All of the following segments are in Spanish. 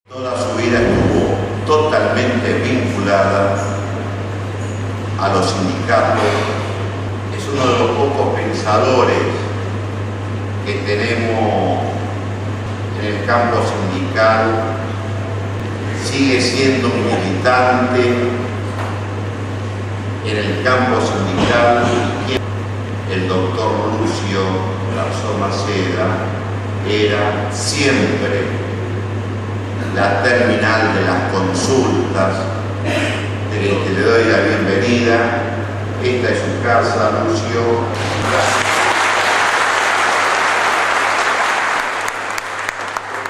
Toda su vida estuvo totalmente vinculada a los sindicatos. Es uno de los pocos pensadores que tenemos en el campo sindical. Sigue siendo militante en el campo sindical. El doctor Lucio Garzón Maceda era siempre la terminal de las consultas, de que le doy la bienvenida. Esta es su casa, Lucio.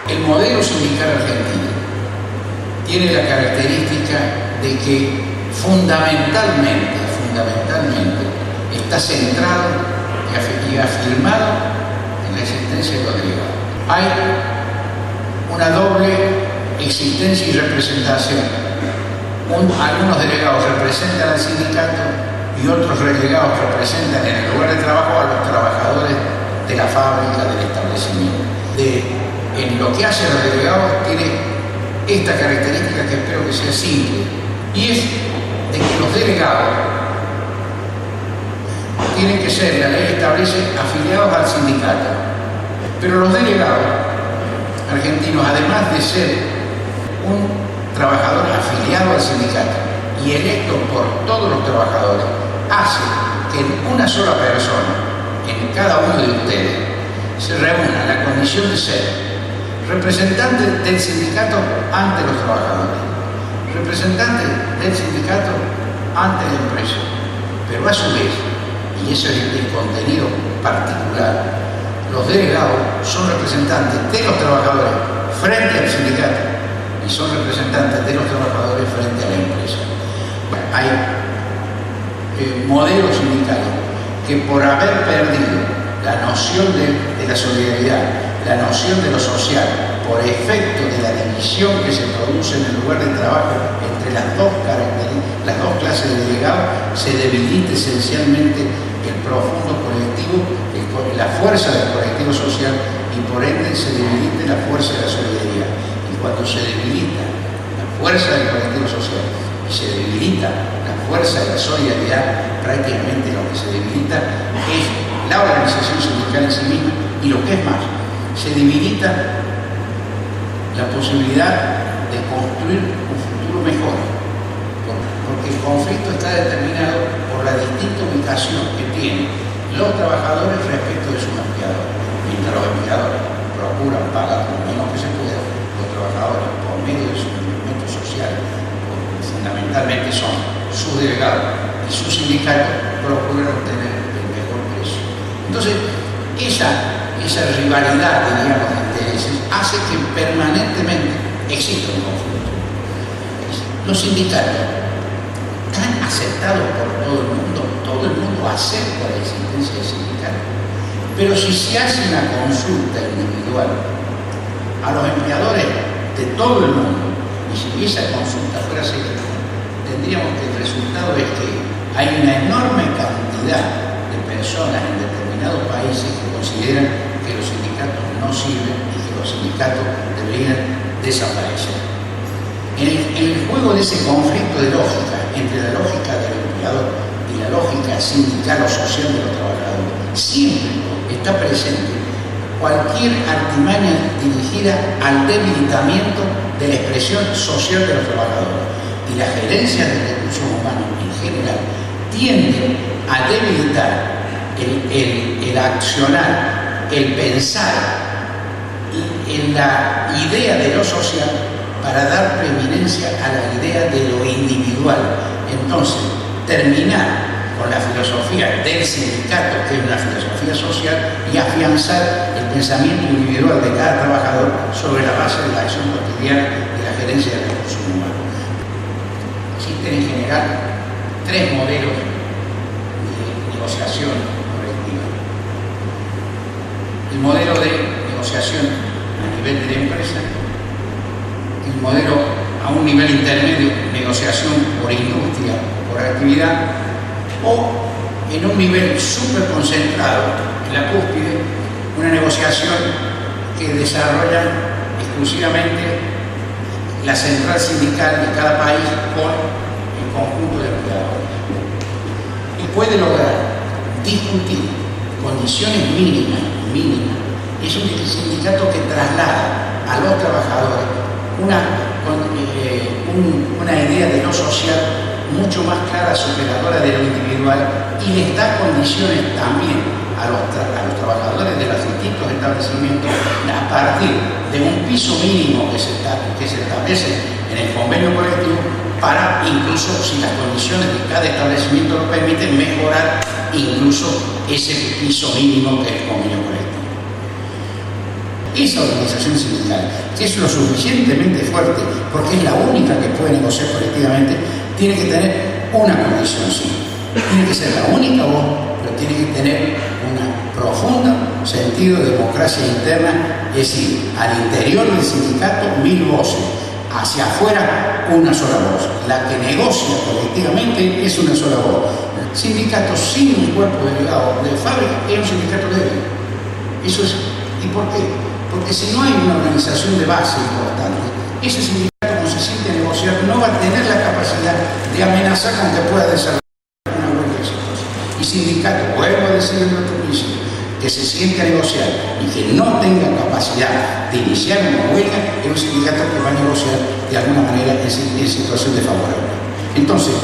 El modelo sindical argentino tiene la característica de que fundamentalmente está centrado y afirmado en la existencia de los delegados. Hay una doble existencia y representación. Algunos delegados representan al sindicato y otros delegados representan en el lugar de trabajo a los trabajadores de la fábrica, del establecimiento. En lo que hacen los delegados tiene esta característica que espero que sea simple, y es de que los delegados tienen que ser, la ley establece, afiliados al sindicato, pero los delegados argentinos, además de ser un trabajador afiliado al sindicato y electo por todos los trabajadores, hace que en una sola persona, en cada uno de ustedes, se reúna la condición de ser representante del sindicato ante los trabajadores, representante del sindicato ante la empresa, pero a su vez, y ese es el contenido particular, los delegados son representantes de los trabajadores frente al sindicato y son representantes de los trabajadores frente a la empresa. Bueno, hay modelos sindicales que, por haber perdido la noción de la solidaridad, la noción de lo social, por efecto de la división que se produce en el lugar de trabajo entre las dos clases de delegados, se debilita esencialmente el profundo colectivo, la fuerza del colectivo social, y por ende se debilita la fuerza de la solidaridad. Y cuando se debilita la fuerza del colectivo social y se debilita la fuerza de la solidaridad, prácticamente lo que se debilita es la organización sindical en sí misma, y lo que es más, se debilita la posibilidad de construir un futuro mejor, porque el conflicto está determinado por la distinta ubicación que tienen los trabajadores respecto de sus empleadores. Mientras los empleadores procuran pagar lo menos que se pueda, los trabajadores, por medio de sus movimientos sociales, fundamentalmente son sus delegados y sus sindicatos, procuran obtener el mejor precio. Entonces, esa rivalidad, diríamos, de intereses hace que permanentemente exista un conflicto. Los sindicatos, tan aceptados por todo el mundo acepta la existencia del sindicato, pero si se hace una consulta individual a los empleadores de todo el mundo, y si esa consulta fuera secreta, tendríamos que el resultado es que hay una enorme cantidad de personas en determinados países que consideran que los sindicatos no sirven y que los sindicatos deberían desaparecer. En el juego de ese conflicto de lógica entre la lógica del empleador y la lógica sindical o social de los trabajadores, siempre está presente cualquier artimaña dirigida al debilitamiento de la expresión social de los trabajadores. Y las gerencias de recursos humanos en general tienden a debilitar el accionar, el pensar en la idea de lo social para dar preeminencia a la idea de lo individual. Entonces, terminar con la filosofía del sindicato, que es una filosofía social, y afianzar el pensamiento individual de cada trabajador sobre la base de la acción cotidiana de la gerencia de recursos humanos. Existen en general tres modelos de negociación colectiva. El modelo de negociación a nivel de la empresa, el modelo a un nivel intermedio, negociación por industria, por actividad, o en un nivel súper concentrado, en la cúspide, una negociación que desarrollan exclusivamente la central sindical de cada país con el conjunto de empleadores. Y puede lograr discutir condiciones mínimas. Es un sindicato que traslada a los trabajadores una idea de lo social mucho más clara, superadora de lo individual, y les da condiciones también a los trabajadores de los distintos establecimientos a partir de un piso mínimo que se establece en el convenio colectivo para, incluso si las condiciones de cada establecimiento lo permiten, mejorar incluso ese piso mínimo que es el convenio colectivo. Esa organización sindical, que es lo suficientemente fuerte porque es la única que puede negociar colectivamente, tiene que tener una condición, sí. Tiene que ser la única voz, pero tiene que tener un profundo sentido de democracia interna, es decir, al interior del sindicato 1000 voces, hacia afuera una sola voz. La que negocia colectivamente es una sola voz. El sindicato sin un cuerpo delegado de fábrica es un sindicato débil. Eso es. ¿Y por qué? Porque si no hay una organización de base importante, ese sindicato, como se siente a negociar, no va a tener la capacidad de amenazar con que pueda desarrollar una huelga exitosa. Y sindicato, vuelvo a decir en otro principio, que se siente a negociar y que no tenga capacidad de iniciar una huelga, es un sindicato que va a negociar de alguna manera en situación desfavorable. Entonces,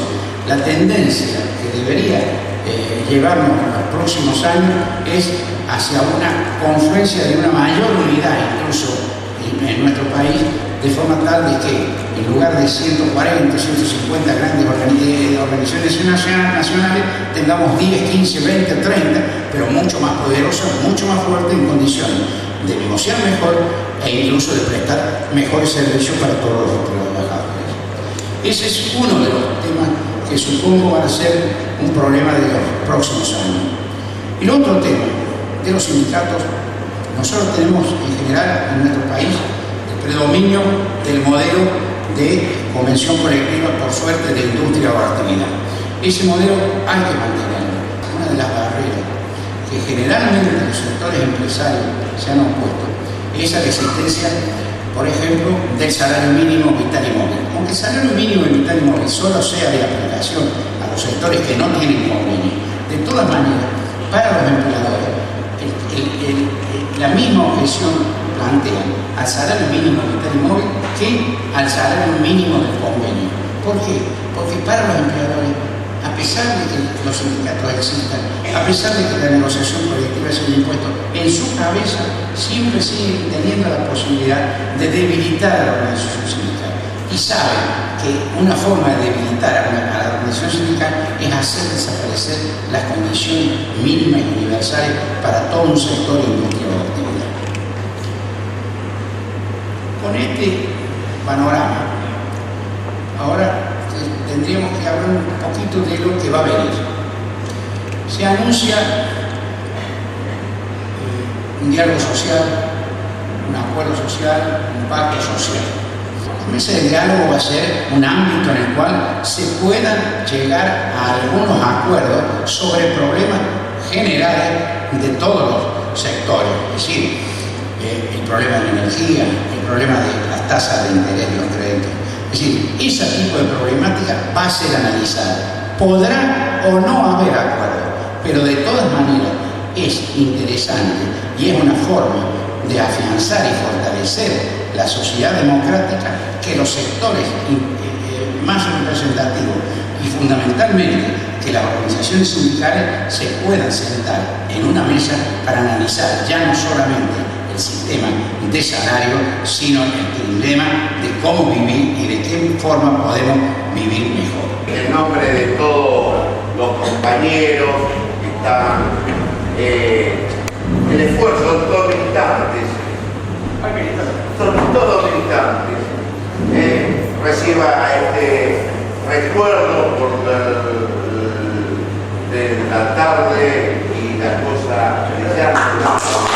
la tendencia que debería llevarnos en los próximos años es hacia una confluencia de una mayor unidad incluso en nuestro país, de forma tal de que en lugar de 140, 150 grandes organizaciones nacionales, tengamos 10, 15, 20, 30, pero mucho más poderosas, mucho más fuertes en condiciones de negociar mejor e incluso de prestar mejores servicios para todos los trabajadores. Ese es uno de los temas que supongo van a ser un problema de los próximos años. El otro tema de los sindicatos, nosotros tenemos en general en nuestro país el predominio del modelo de convención colectiva, por suerte, de industria o actividad. Ese modelo hay que mantenerlo. Una de las barreras que generalmente los sectores empresarios se han opuesto es a la existencia, por ejemplo, del salario mínimo vital y móvil. Aunque el salario mínimo vital y móvil solo sea de aplicación a los sectores que no tienen convenio, de todas maneras, para los empleadores, la misma objeción plantea al salario mínimo vital y móvil que al salario mínimo del convenio. ¿Por qué? Porque para los empleadores, a pesar de que los sindicatos existan, a pesar de que la negociación colectiva es un impuesto, en su cabeza siempre sigue teniendo la posibilidad de debilitar a la organización sindical. Y saben que una forma de debilitar a la organización sindical es hacer desaparecer las condiciones mínimas y universales para todo un sector industrial de actividad. Con este panorama, ahora tendríamos que hablar un poquito de lo que va a venir. Se anuncia un diálogo social, un acuerdo social, un pacto social. Ese diálogo va a ser un ámbito en el cual se puedan llegar a algunos acuerdos sobre problemas generales de todos los sectores, es decir, el problema de la energía, el problema de las tasas de interés de los créditos. Es decir, ese tipo de problemática va a ser analizada. Podrá o no haber acuerdo, pero de todas maneras es interesante y es una forma de afianzar y fortalecer la sociedad democrática que los sectores más representativos y fundamentalmente que las organizaciones sindicales se puedan sentar en una mesa para analizar ya no solamente el sistema de salario, sino el dilema de cómo vivir y de qué forma podemos vivir mejor. En nombre de todos los compañeros que están el esfuerzo, son todos militantes, reciba este recuerdo por de la tarde y la cosa brillante.